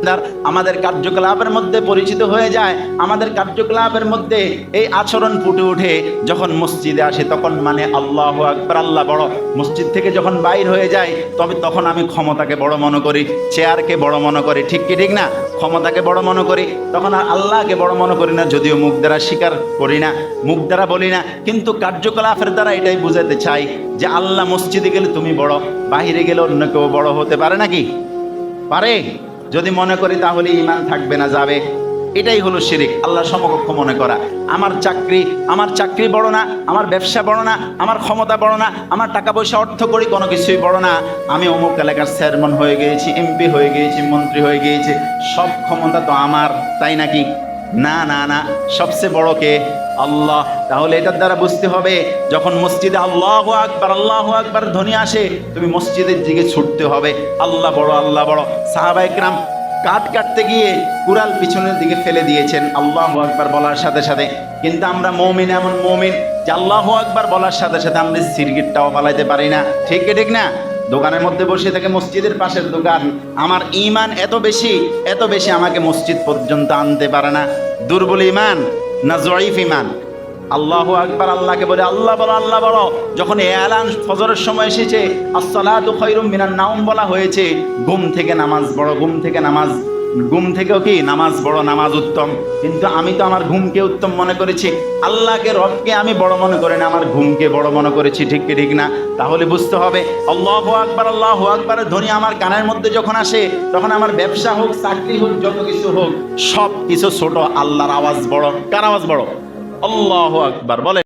ইমানদার আমাদের কার্যকলাপের মধ্যে পরিচিত হয়ে যায়, আমাদের কার্যকলাপের মধ্যে এই আচরণ ফুটে ওঠে, যখন মসজিদে আসে তখন মানে আল্লাহু আকবার, আল্লাহ বড়। মসজিদ থেকে যখন বাইর হয়ে যায় তখন আমি ক্ষমতাকে বড় মনে করি, চেয়ারকে বড় মনে করি, ঠিক কি ঠিক না? ক্ষমতাকে বড় মনে করি, তখন আর আল্লাহকে বড় মনে করি না, যদিও মুখ দ্বারা স্বীকার করি না, মুখ দ্বারা বলি না, কিন্তু কার্যকলাপের দ্বারা এটাই বুঝাতে চাই যে আল্লাহ মসজিদে গেলে তুমি বড়, বাহিরে গেলে অন্য কেউ বড় হতে পারে নাকি? পারে? যদি মনে করি তাহলে ঈমান থাকবে না, যাবে। এটাই হলো শিরিক, আল্লাহর সমকক্ষ মনে করা। আমার চাকরি বড় না, আমার ব্যবসা বড় না, আমার ক্ষমতা বড় না, আমার টাকা পয়সা অর্থ করি কোনো কিছুই বড় না, আমি অমুক এলাকার চেয়ারম্যান হয়ে গিয়েছি, এমপি হয়ে গিয়েছি, মন্ত্রী হয়ে গিয়েছি, সব ক্ষমতা তো আমার, তাই নাকি? না না না, সবচেয়ে বড় কে? আল্লাহ। তাহলে এটার দ্বারা বুঝতে হবে, যখন মসজিদে আল্লাহু আকবার ধ্বনি আসে, তুমি মসজিদের দিকে ছুটতে হবে, আল্লাহ বড়, আল্লাহ বড়। সাহাবায়ে কেরাম কাঠ কাটতে গিয়ে কুড়াল পিছনের দিকে ফেলে দিয়েছেন আল্লাহু আকবার বলার সাথে সাথে। কিন্তু আমরা মুমিন, এমন মুমিন যে আল্লাহু আকবার বলার সাথে সাথে আমরা সিরগিটটাও পালাইতে পারি না, ঠিক কি ঠিক না? দোকানের মধ্যে বসে থেকে মসজিদের পাশের দোকান, আমার ঈমান এত বেশি আমাকে মসজিদ পর্যন্ত আনতে পারে না। দুর্বল ঈমান না জয়ীফ ঈমান? আল্লাহু আকবার, আল্লাহকে বলে আল্লাহ বড়, আল্লাহ বড়। যখন এলান ফজরের সময় এসেছে, আসসালাতু খায়রুম মিনান নাওম বলা হয়েছে, ঘুম থেকে নামাজ বড়, ঘুম থেকেও কি নামাজ বড়, নামাজ উত্তম। কিন্তু আমি তো আমার ঘুমকে উত্তম মনে করেছি, আল্লাহকে, রবকে আমি বড় মনে করি না, আমার ঘুমকে বড় মনে করেছি, ঠিক কি ঠিক না? তাহলে বুঝতে হবে আল্লাহু আকবারের ধ্বনি আমার কানের মধ্যে যখন আসে, তখন আমার ব্যবসা হোক, চাকরি হোক, যত কিছু হোক, সব কিছু ছোট, আল্লাহর আওয়াজ বড়। কার আওয়াজ বড়? আল্লাহু আকবার বলে।